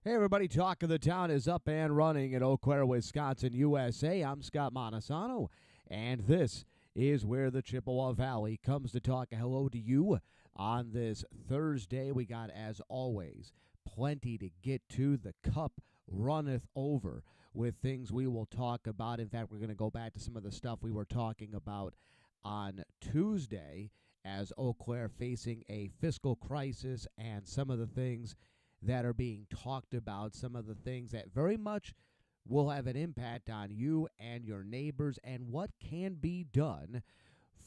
Hey everybody, Talk of the Town is up and running in Eau Claire, Wisconsin, USA. I'm Scott Montesano, and this is where the Chippewa Valley comes to talk hello to you on this Thursday. We got, as always, plenty to get to. The cup runneth over with things we will talk about. In fact, we're going to go back to some of the stuff we were talking about on Tuesday as Eau Claire facing a fiscal crisis and some of the things that are being talked about, some of the things that very much will have an impact on you and your neighbors and what can be done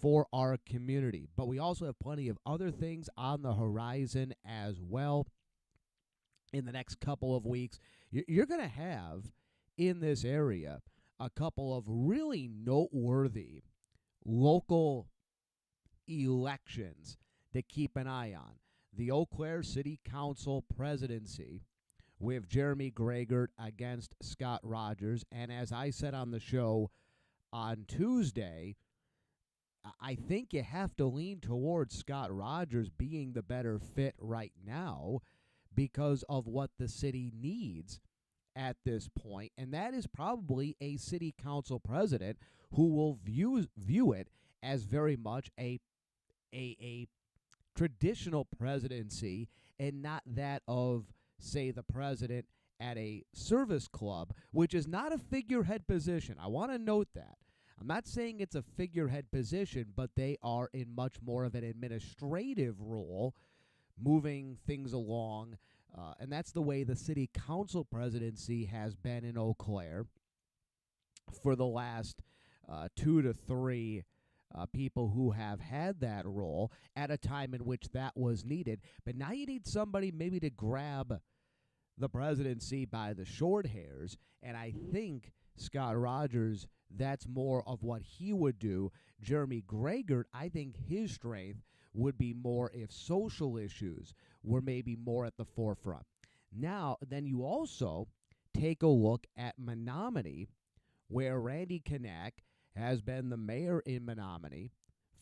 for our community. But we also have plenty of other things on the horizon as well. In the next couple of weeks, you're going to have in this area a couple of really noteworthy local elections to keep an eye on. The Eau Claire City Council presidency with Jeremy Greigert against Scott Rogers. And as I said on the show on Tuesday, I think you have to lean towards Scott Rogers being the better fit right now because of what the city needs at this point. And that is probably a city council president who will view it as very much a traditional presidency and not that of, say, the president at a service club, which is not a figurehead position. I want to note that. I'm not saying it's a figurehead position, but they are in much more of an administrative role, moving things along. And that's the way the city council presidency has been in Eau Claire for the last 2 to 3 people who have had that role at a time in which that was needed. But now you need somebody maybe to grab the presidency by the short hairs, and I think Scott Rogers, that's more of what he would do. Jeremy Greigert, I think his strength would be more if social issues were maybe more at the forefront. Now, then you also take a look at Menominee, where Randy Knack has been the mayor in Menominee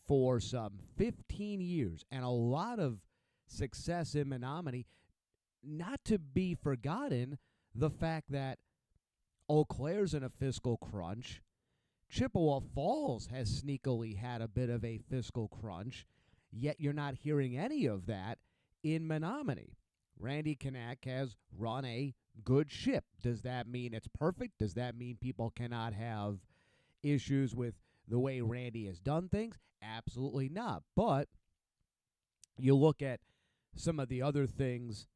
for some 15 years and a lot of success in Menominee. Not to be forgotten, the fact that Eau Claire's in a fiscal crunch. Chippewa Falls has sneakily had a bit of a fiscal crunch, yet you're not hearing any of that in Menominee. Randy Knack has run a good ship. Does that mean it's perfect? Does that mean people cannot have issues with the way Randy has done things? Absolutely not. But you look at some of the other things,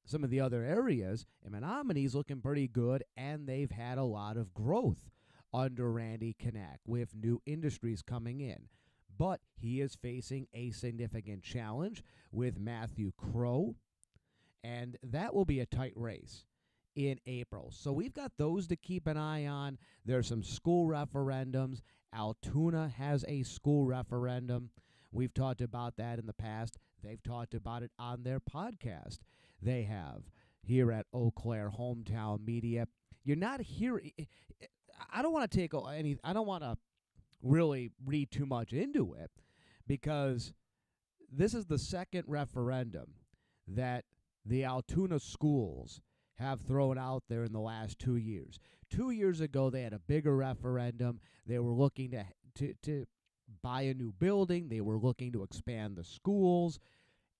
some of the other areas, and Menominee's looking pretty good, and they've had a lot of growth under Randy Knack with new industries coming in. But he is facing a significant challenge with Matthew Crow, and that will be a tight race in April. So we've got those to keep an eye on. There's some school referendums. Altoona has a school referendum. We've talked about that in the past. They've talked about it on their podcast. They have here at Eau Claire Hometown Media. You're not hearing. I don't want to take any. I don't want to really read too much into it because this is the second referendum that the Altoona schools have thrown out there in the last 2 years. 2 years ago, they had a bigger referendum. They were looking to buy a new building. They were looking to expand the schools.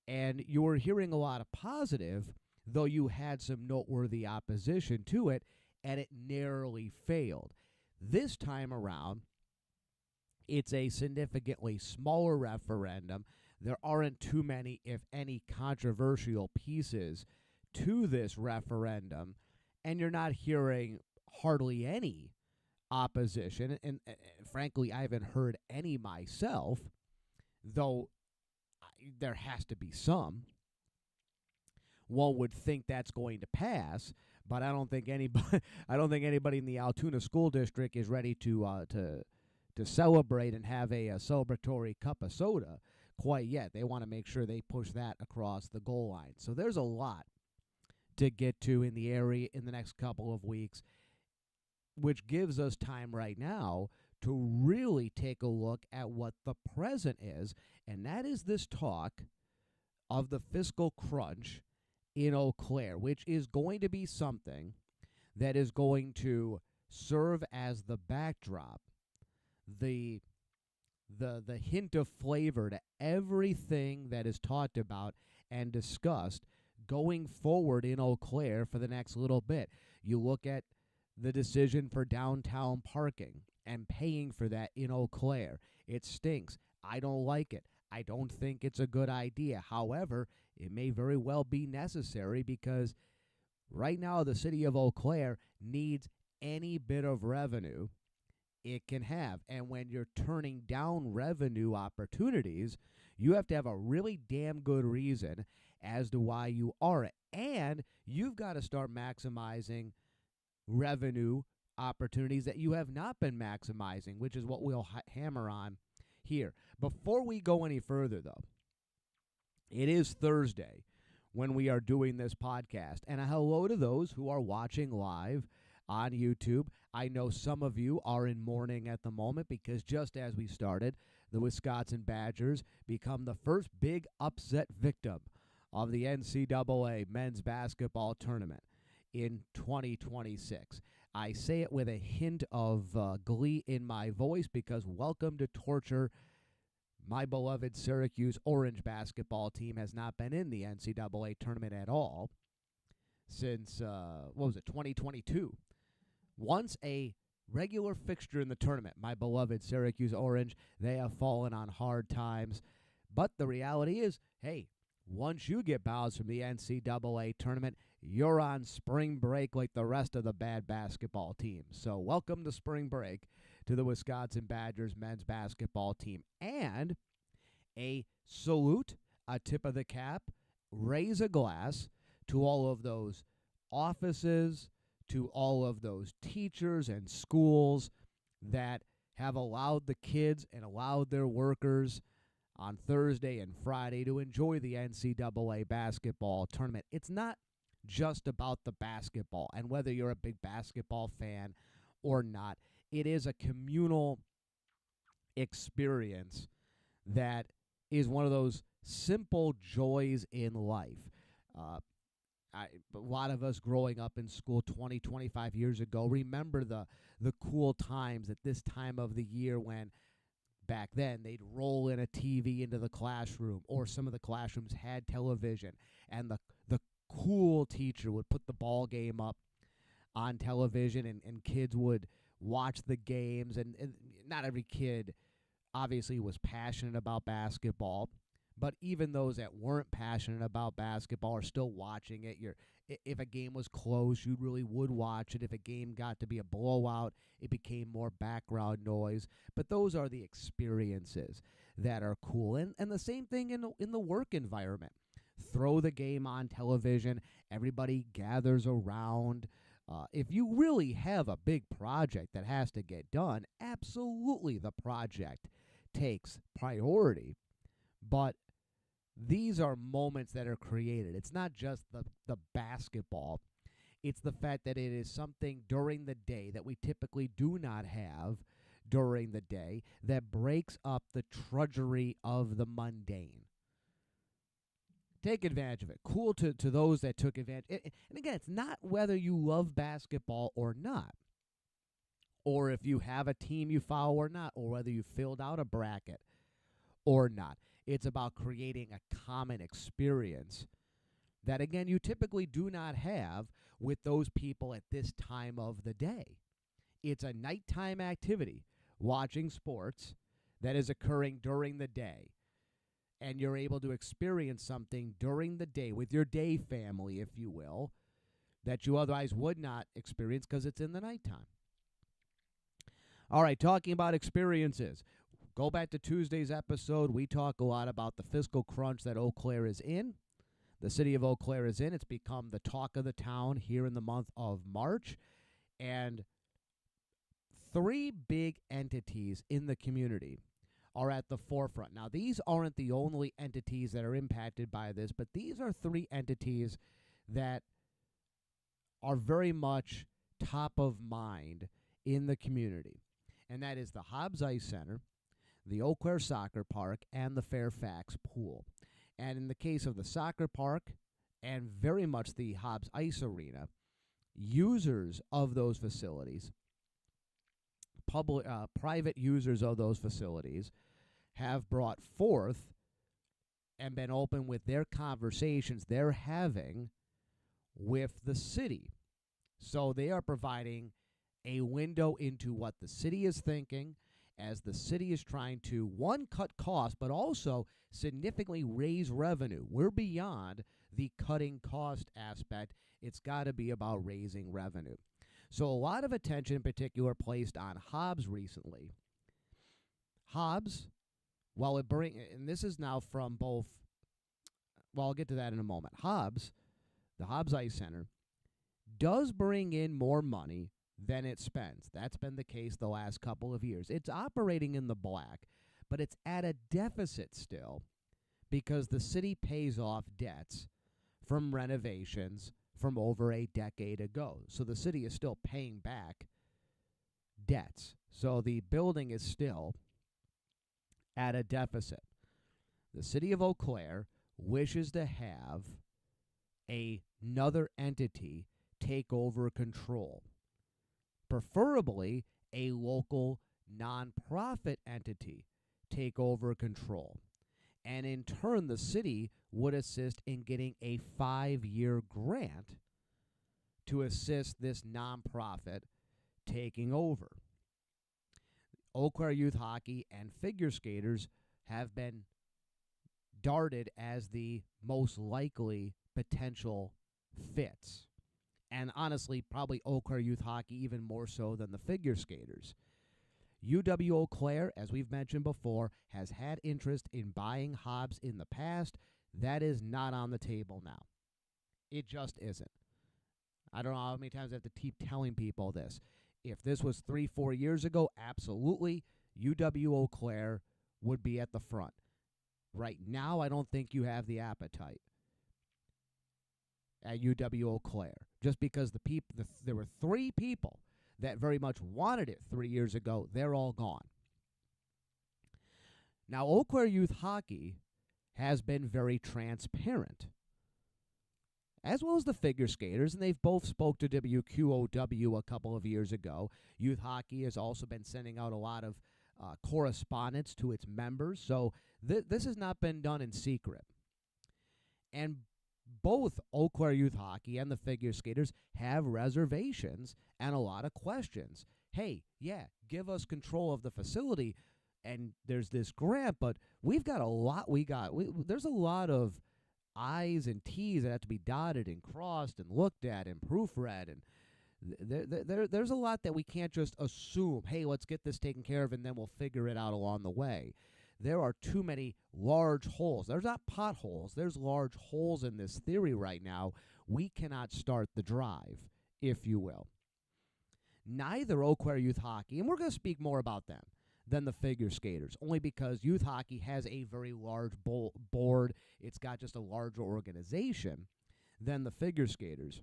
And you were hearing a lot of positive, though you had some noteworthy opposition to it, and it narrowly failed. This time around, it's a significantly smaller referendum. There aren't too many, if any, controversial pieces to this referendum, and you're not hearing hardly any opposition. And frankly, I haven't heard any myself, though there has to be some. One would think that's going to pass, but I don't think anybody in the Altoona School District is ready to celebrate and have a celebratory cup of soda quite yet. They want to make sure they push that across the goal line. So there's a lot to get to in the area in the next couple of weeks, which gives us time right now to really take a look at what the present is, and that is this talk of the fiscal crunch in Eau Claire, which is going to be something that is going to serve as the backdrop, the the hint of flavor to everything that is talked about and discussed going forward in Eau Claire for the next little bit. You look at the decision for downtown parking and paying for that in Eau Claire. It stinks. I don't like it. I don't think it's a good idea. However, it may very well be necessary because right now the city of Eau Claire needs any bit of revenue it can have. And when you're turning down revenue opportunities, you have to have a really damn good reason as to why you are. And you've got to start maximizing revenue opportunities that you have not been maximizing, which is what we'll hammer on here. Before we go any further, though, it is Thursday when we are doing this podcast. And a hello to those who are watching live on YouTube. I know some of you are in mourning at the moment because just as we started, the Wisconsin Badgers become the first big upset victim of the NCAA men's basketball tournament in 2026. I say it with a hint of glee in my voice because welcome to torture. My beloved Syracuse Orange basketball team has not been in the NCAA tournament at all since, 2022. Once a regular fixture in the tournament, my beloved Syracuse Orange, they have fallen on hard times. But the reality is, hey, once you get bounced from the NCAA tournament, you're on spring break like the rest of the bad basketball teams. So welcome to spring break to the Wisconsin Badgers men's basketball team. And a salute, a tip of the cap, raise a glass to all of those offices, to all of those teachers and schools that have allowed the kids and allowed their workers on Thursday and Friday to enjoy the NCAA basketball tournament. It's not just about the basketball and whether you're a big basketball fan or not. It is a communal experience that is one of those simple joys in life. A lot of us growing up in school 20, 25 years ago remember the cool times at this time of the year when back then they'd roll in a TV into the classroom, or some of the classrooms had television, and the cool teacher would put the ball game up on television, and kids would watch the games, and not every kid obviously was passionate about basketball. But even those that weren't passionate about basketball are still watching it. If a game was close, you really would watch it. If a game got to be a blowout, it became more background noise. But those are the experiences that are cool. And the same thing in the work environment. Throw the game on television. Everybody gathers around. If you really have a big project that has to get done, absolutely the project takes priority. But these are moments that are created. It's not just the basketball. It's the fact that it is something during the day that we typically do not have during the day that breaks up the drudgery of the mundane. Take advantage of it. Cool to those that took advantage. And again, it's not whether you love basketball or not, or if you have a team you follow or not, or whether you filled out a bracket or not. It's about creating a common experience that, again, you typically do not have with those people at this time of the day. It's a nighttime activity, watching sports, that is occurring during the day. And you're able to experience something during the day with your day family, if you will, that you otherwise would not experience because it's in the nighttime. All right, talking about experiences. Go back to Tuesday's episode. We talk a lot about the fiscal crunch that Eau Claire is in. The city of Eau Claire is in. It's become the talk of the town here in the month of March. And three big entities in the community are at the forefront. Now, these aren't the only entities that are impacted by this, but these are three entities that are very much top of mind in the community. And that is the Hobbs Ice Center, the Eau Claire Soccer Park, and the Fairfax Pool. And in the case of the soccer park, and very much the Hobbs Ice Arena, users of those facilities, private users of those facilities, have brought forth and been open with their conversations they're having with the city. So they are providing a window into what the city is thinking as the city is trying to, one, cut costs, but also significantly raise revenue. We're beyond the cutting cost aspect. It's got to be about raising revenue. So a lot of attention in particular placed on Hobbs recently. Hobbs, while it and this is now from both, well, I'll get to that in a moment. Hobbs, the Hobbs Ice Center, does bring in more money than it spends. That's been the case the last couple of years. It's operating in the black, but it's at a deficit still because the city pays off debts from renovations from over a decade ago. So the city is still paying back debts. So the building is still at a deficit. The city of Eau Claire wishes to have another entity take over control, preferably a local nonprofit entity take over control. And in turn, the city would assist in getting a 5-year grant to assist this nonprofit taking over. Eau Claire Youth Hockey and figure skaters have been darted as the most likely potential fits. And honestly, probably Eau Claire Youth Hockey even more so than the figure skaters. UW Eau Claire, as we've mentioned before, has had interest in buying Hobbs in the past. That is not on the table now. It just isn't. I don't know how many times I have to keep telling people this. If this was 3-4 years ago, absolutely, UW Eau Claire would be at the front. Right now, I don't think you have the appetite at UW Eau Claire, just because there were 3 people that very much wanted it 3 years ago. They're all gone. Now, Eau Claire Youth Hockey has been very transparent, as well as the figure skaters, and they've both spoke to WQOW a couple of years ago. Youth Hockey has also been sending out a lot of correspondence to its members, so this has not been done in secret. And both Eau Claire Youth Hockey and the figure skaters have reservations and a lot of questions. Hey, yeah, give us control of the facility, and there's this grant, but we've got a lot. There's a lot of I's and T's that have to be dotted and crossed and looked at and proofread, and there's a lot that we can't just assume, hey, let's get this taken care of and then we'll figure it out along the way. There are too many large holes. There's not potholes. There's large holes in this theory right now. We cannot start the drive, if you will. Neither Eau Claire Youth Hockey, and we're going to speak more about them than the figure skaters, only because youth hockey has a very large board. It's got just a larger organization than the figure skaters.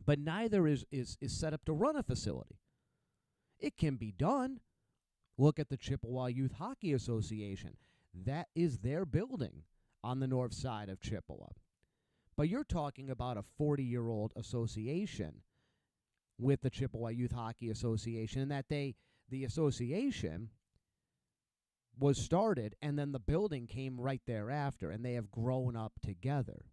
But neither is set up to run a facility. It can be done. Look at the Chippewa Youth Hockey Association. That is their building on the north side of Chippewa. But you're talking about a 40-year-old association with the Chippewa Youth Hockey Association, and that the association was started and then the building came right thereafter, and they have grown up together.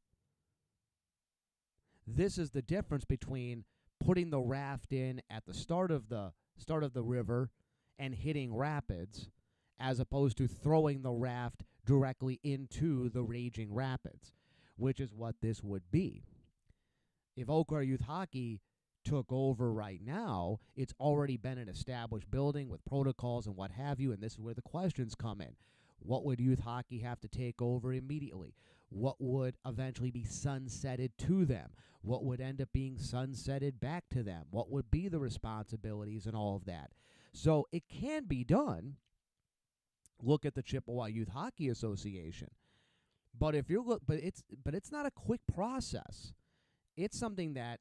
This is the difference between putting the raft in at the start of the river and hitting rapids, as opposed to throwing the raft directly into the raging rapids, which is what this would be. If Eau Claire Youth Hockey took over right now, it's already been an established building with protocols and what have you, and this is where the questions come in. What would youth hockey have to take over immediately? What would eventually be sunsetted to them? What would end up being sunsetted back to them? What would be the responsibilities and all of that? So it can be done. Look at the Chippewa Youth Hockey Association. But it's not a quick process. It's something that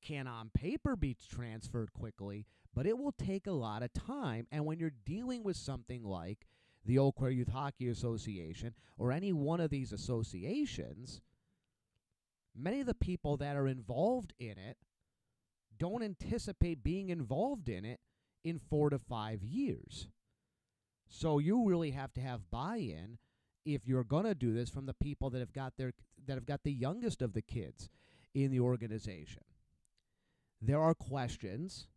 can on paper be transferred quickly, but it will take a lot of time. And when you're dealing with something like the Eau Claire Youth Hockey Association or any one of these associations, Many of the people that are involved in it don't anticipate being involved in it in 4 to 5 years. So you really have to have buy-in if you're going to do this from the people that have got the youngest of the kids in the organization. There are questions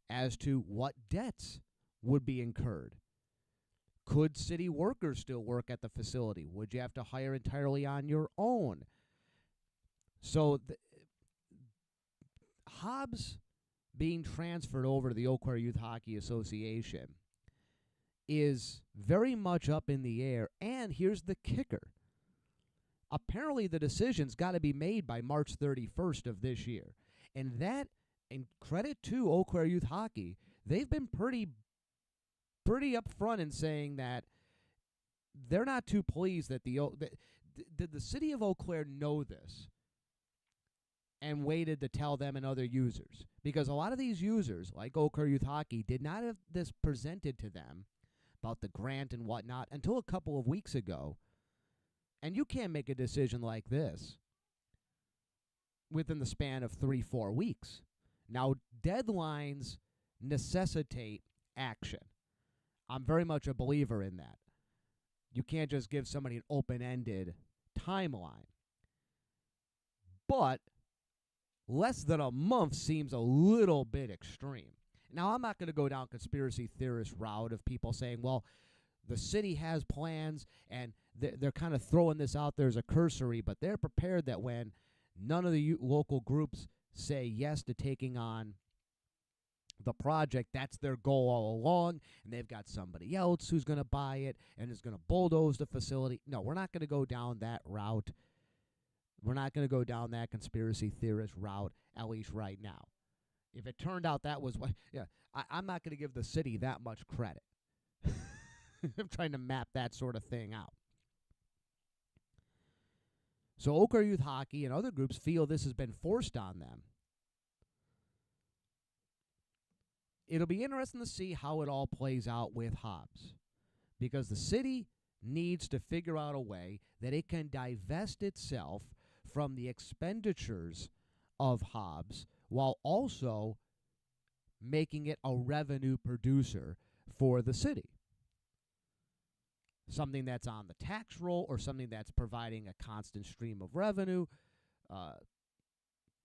as to what debts would be incurred. Could city workers still work at the facility? Would you have to hire entirely on your own? So Hobbs being transferred over to the Eau Claire Youth Hockey Association is very much up in the air. And here's the kicker. Apparently the decision's got to be made by March 31st of this year. And credit to Eau Claire Youth Hockey, they've been pretty upfront in saying that they're not too pleased that did the city of Eau Claire know this and waited to tell them and other users? Because a lot of these users, like Eau Claire Youth Hockey, did not have this presented to them about the grant and whatnot until a couple of weeks ago. And you can't make a decision like this within the span of 3-4 weeks. Now, deadlines necessitate action. I'm very much a believer in that. You can't just give somebody an open-ended timeline. But less than a month seems a little bit extreme. Now, I'm not going to go down conspiracy theorist route of people saying, well, the city has plans and they're kind of throwing this out there as a cursory, but they're prepared that when none of the local groups say yes to taking on the project, that's their goal all along, and they've got somebody else who's going to buy it and is going to bulldoze the facility. No, we're not going to go down that route. We're not going to go down that conspiracy theorist route, at least right now. If it turned out that was what, I'm not going to give the city that much credit. I'm trying to map that sort of thing out. So Eau Claire Youth Hockey and other groups feel this has been forced on them. It'll be interesting to see how it all plays out with Hobbs, because the city needs to figure out a way that it can divest itself from the expenditures of Hobbs while also making it a revenue producer for the city. Something that's on the tax roll or something that's providing a constant stream of revenue,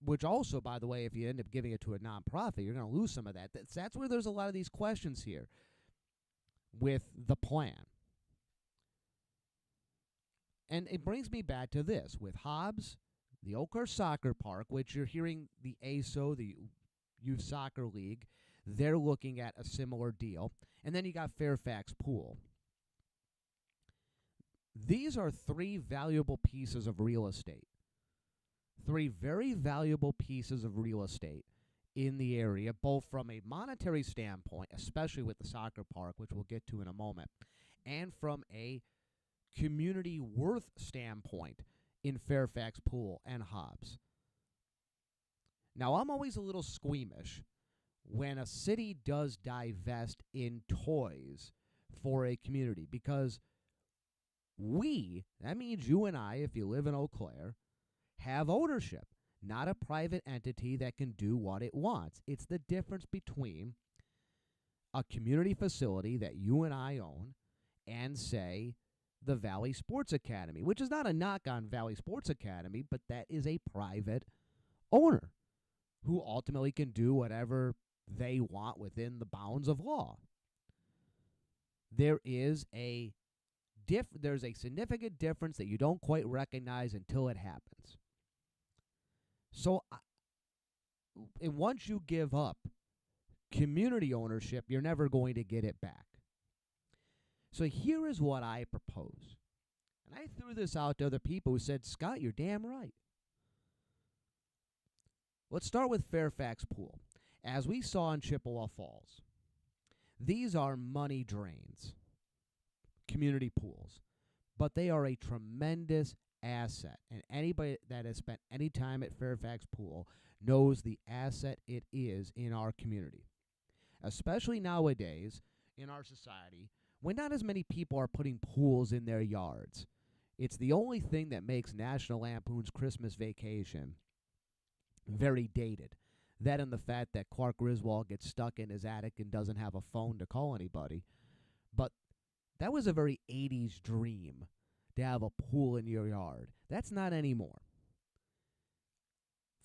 which also, by the way, if you end up giving it to a nonprofit, you're going to lose some of that. That's where there's a lot of these questions here with the plan. And it brings me back to this. With Hobbs, the Eau Claire Soccer Park, which you're hearing the ASO, the Youth Soccer League, they're looking at a similar deal. And then you got Fairfax Pool. These are 3 valuable pieces of real estate. 3 very valuable pieces of real estate in the area, both from a monetary standpoint, especially with the soccer park, which we'll get to in a moment, and from a community worth standpoint in Fairfax Pool and Hobbs. Now, I'm always a little squeamish when a city does divest in toys for a community, because that means you and I, if you live in Eau Claire, have ownership, not a private entity that can do what it wants. It's the difference between a community facility that you and I own and, say, the Valley Sports Academy, which is not a knock on Valley Sports Academy, but that is a private owner who ultimately can do whatever they want within the bounds of law. There's a significant difference that you don't quite recognize until it happens. So, and once you give up community ownership, you're never going to get it back. So here is what I propose. And I threw this out to other people who said, Scott, you're damn right. Let's start with Fairfax Pool. As we saw in Chippewa Falls, these are money drains, community pools, but they are a tremendous asset. And anybody that has spent any time at Fairfax Pool knows the asset it is in our community, especially nowadays in our society when not as many people are putting pools in their yards. It's the only thing that makes National Lampoon's Christmas Vacation very dated. That and the fact that Clark Griswold gets stuck in his attic and doesn't have a phone to call anybody. But that was a very 80s dream to have a pool in your yard. That's not anymore.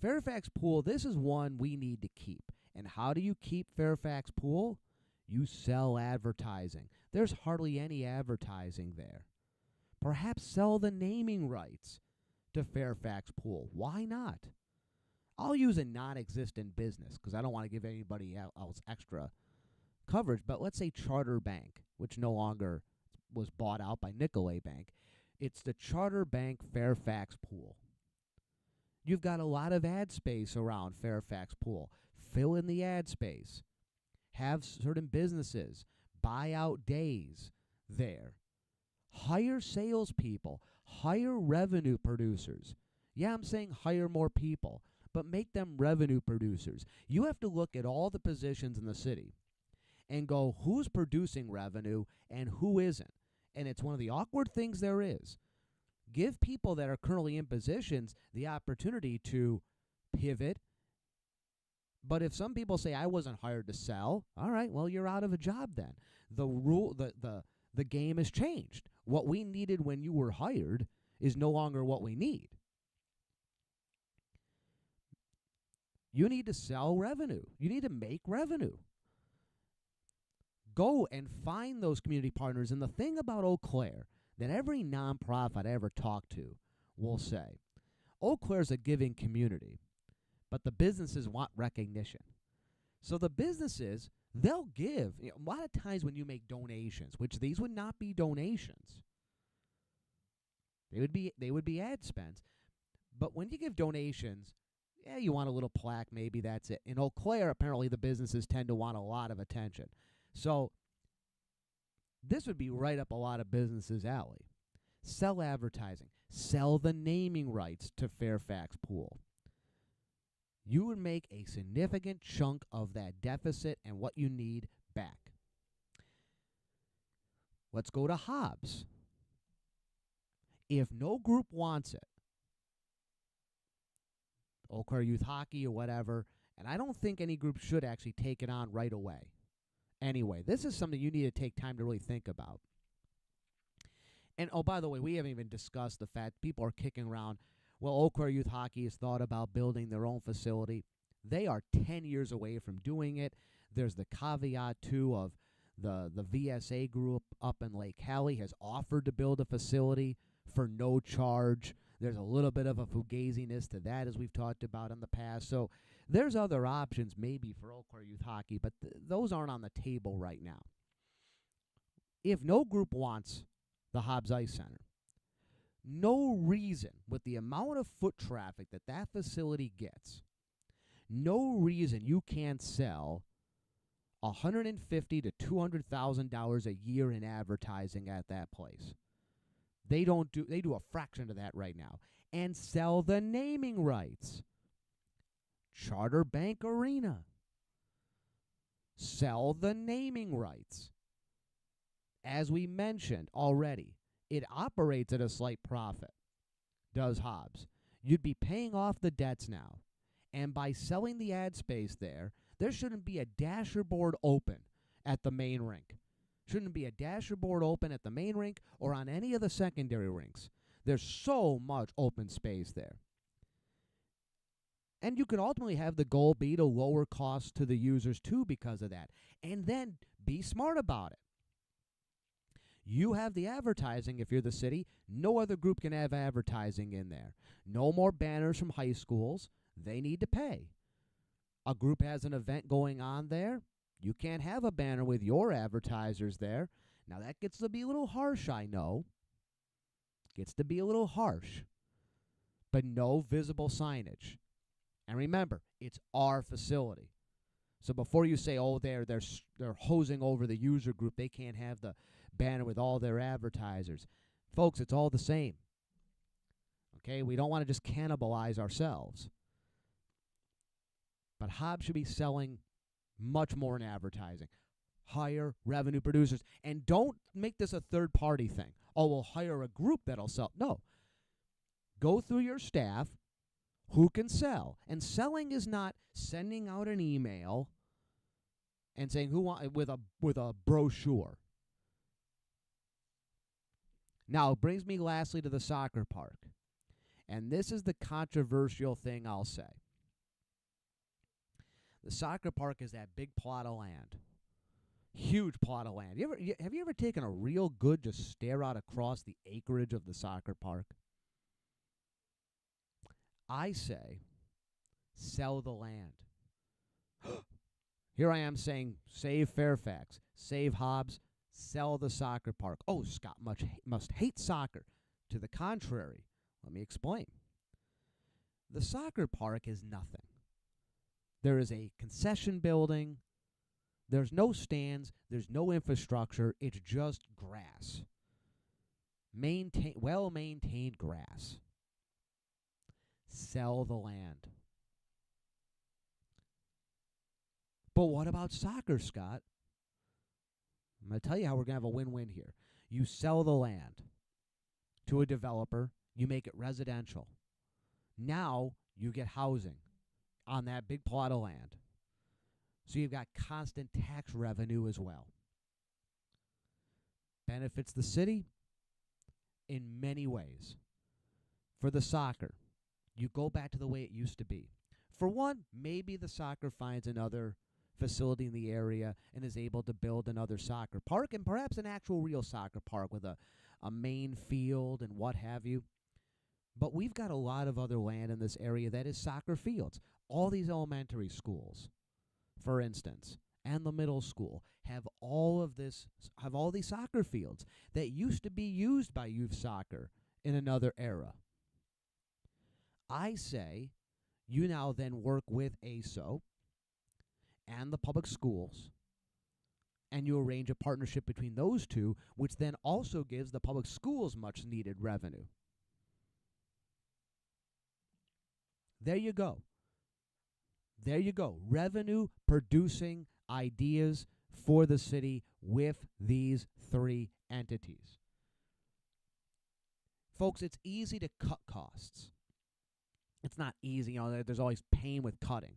Fairfax Pool, this is one we need to keep. And how do you keep Fairfax Pool? You sell advertising. There's hardly any advertising there. Perhaps sell the naming rights to Fairfax Pool. Why not? I'll use a non-existent business because I don't want to give anybody else extra coverage. But let's say Charter Bank, which no longer was bought out by Nicolay Bank. It's the Charter Bank Fairfax Pool. You've got a lot of ad space around Fairfax Pool. Fill in the ad space. Have certain businesses buy out days there. Hire salespeople. Hire revenue producers. Yeah, I'm saying hire more people, but make them revenue producers. You have to look at all the positions in the city and go, who's producing revenue and who isn't? And it's one of the awkward things there is. Give people that are currently in positions the opportunity to pivot. But if some people say, I wasn't hired to sell, all right, well, you're out of a job then. The game has changed. What we needed when you were hired is no longer what we need. You need to sell revenue. You need to make revenue. Go and find those community partners. And the thing about Eau Claire that every nonprofit I ever talk to will say, Eau Claire's a giving community, but the businesses want recognition. So the businesses, they'll give. A lot of times when you make donations, which these would not be donations, they would be ad spends. But when you give donations, yeah, you want a little plaque, maybe that's it. In Eau Claire, apparently the businesses tend to want a lot of attention. So this would be right up a lot of businesses' alley. Sell advertising. Sell the naming rights to Fairfax Pool. You would make a significant chunk of that deficit and what you need back. Let's go to Hobbs. If no group wants it, Eau Claire Youth Hockey or whatever, and I don't think any group should actually take it on right away. Anyway, this is something you need to take time to really think about. And, oh, by the way, we haven't even discussed the fact people are kicking around, well, Eau Claire Youth Hockey has thought about building their own facility. They are 10 years away from doing it. There's the caveat, too, of the VSA group up in Lake Hallie has offered to build a facility for no charge. There's a little bit of a fugaziness to that, as we've talked about in the past. So there's other options maybe for Eau Claire Youth Hockey, but those aren't on the table right now. If no group wants the Hobbs Ice Center, no reason, with the amount of foot traffic that that facility gets, no reason you can't sell $150,000 to $200,000 a year in advertising at that place. They do a fraction of that right now. And sell the naming rights. Charter Bank Arena. Sell the naming rights. As we mentioned already, it operates at a slight profit, does Hobbs. You'd be paying off the debts now. And by selling the ad space there shouldn't be a dasher board open at the main rink. Shouldn't be a dasher board open at the main rink or on any of the secondary rinks. There's so much open space there. And you could ultimately have the goal be to lower costs to the users too because of that. And then be smart about it. You have the advertising if you're the city. No other group can have advertising in there. No more banners from high schools. They need to pay. A group has an event going on there. You can't have a banner with your advertisers there. Now, that gets to be a little harsh, I know. Gets to be a little harsh. But no visible signage. And remember, it's our facility. So before you say, oh, they're hosing over the user group, they can't have the banner with all their advertisers. Folks, it's all the same. Okay, we don't want to just cannibalize ourselves. But Hobbs should be selling much more in advertising. Hire revenue producers. And don't make this a third-party thing. Oh, we'll hire a group that'll sell. No. Go through your staff who can sell. And selling is not sending out an email and saying who want with a brochure. Now, it brings me lastly to the soccer park. And this is the controversial thing I'll say. The soccer park is that big plot of land. Huge plot of land. Have you ever taken a real good just stare out across the acreage of the soccer park? I say, sell the land. Here I am saying, save Fairfax, save Hobbs, sell the soccer park. Oh, Scott must hate soccer. To the contrary, let me explain. The soccer park is nothing. There is a concession building. There's no stands. There's no infrastructure. It's just grass. Well-maintained grass. Sell the land. But what about soccer, Scott? I'm going to tell you how we're going to have a win-win here. You sell the land to a developer. You make it residential. Now you get housing on that big plot of land. So you've got constant tax revenue as well. Benefits the city in many ways. For the soccer, you go back to the way it used to be. For one, maybe the soccer finds another facility in the area and is able to build another soccer park and perhaps an actual real soccer park with a main field and what have you. But we've got a lot of other land in this area that is soccer fields. All these elementary schools, for instance, and the middle school have all these soccer fields that used to be used by youth soccer in another era. I say you now then work with ASO and the public schools, and you arrange a partnership between those two, which then also gives the public schools much needed revenue. There you go. There you go. Revenue producing ideas for the city with these three entities. Folks, it's easy to cut costs. It's not easy. There's always pain with cutting.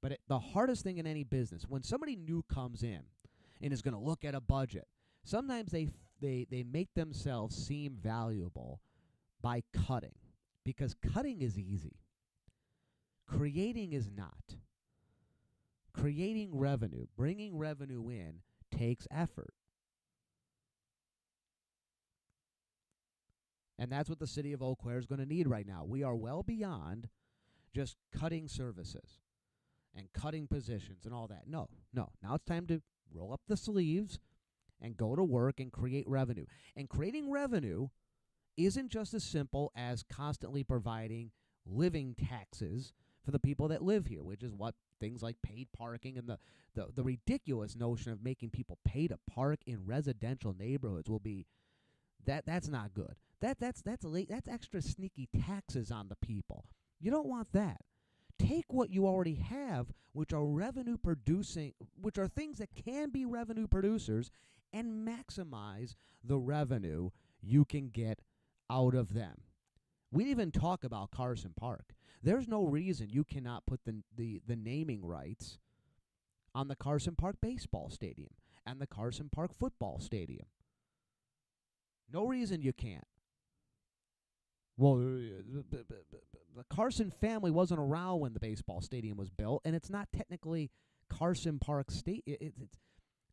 But the hardest thing in any business, when somebody new comes in and is going to look at a budget, sometimes they make themselves seem valuable by cutting, because cutting is easy. Creating is not. Creating revenue, bringing revenue in, takes effort. And that's what the city of Eau Claire is going to need right now. We are well beyond just cutting services and cutting positions and all that. No. Now it's time to roll up the sleeves and go to work and create revenue. And creating revenue isn't just as simple as constantly providing living taxes for the people that live here, which is what things like paid parking and the ridiculous notion of making people pay to park in residential neighborhoods will be. That's not good. That's extra sneaky taxes on the people. You don't want that. Take what you already have, which are revenue producing, which are things that can be revenue producers, and maximize the revenue you can get out of them. We even talk about Carson Park. There's no reason you cannot put the naming rights on the Carson Park baseball stadium and the Carson Park football stadium. No reason you can't. Well, the Carson family wasn't around when the baseball stadium was built, and it's not technically Carson Park State. It's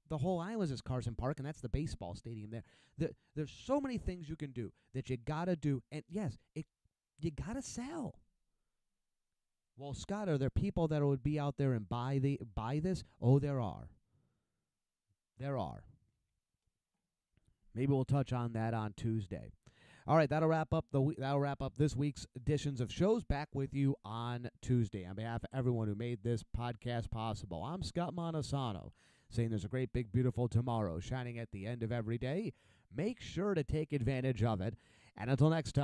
the whole island is Carson Park, and that's the baseball stadium there. There's so many things you can do that you got to do, and yes, you got to sell. Well, Scott, are there people that would be out there and buy this? Oh, there are. There are. Maybe we'll touch on that on Tuesday. All right, that'll wrap up this week's editions of shows. Back with you on Tuesday. On behalf of everyone who made this podcast possible, I'm Scott Montesano, saying there's a great, big, beautiful tomorrow shining at the end of every day. Make sure to take advantage of it. And until next time.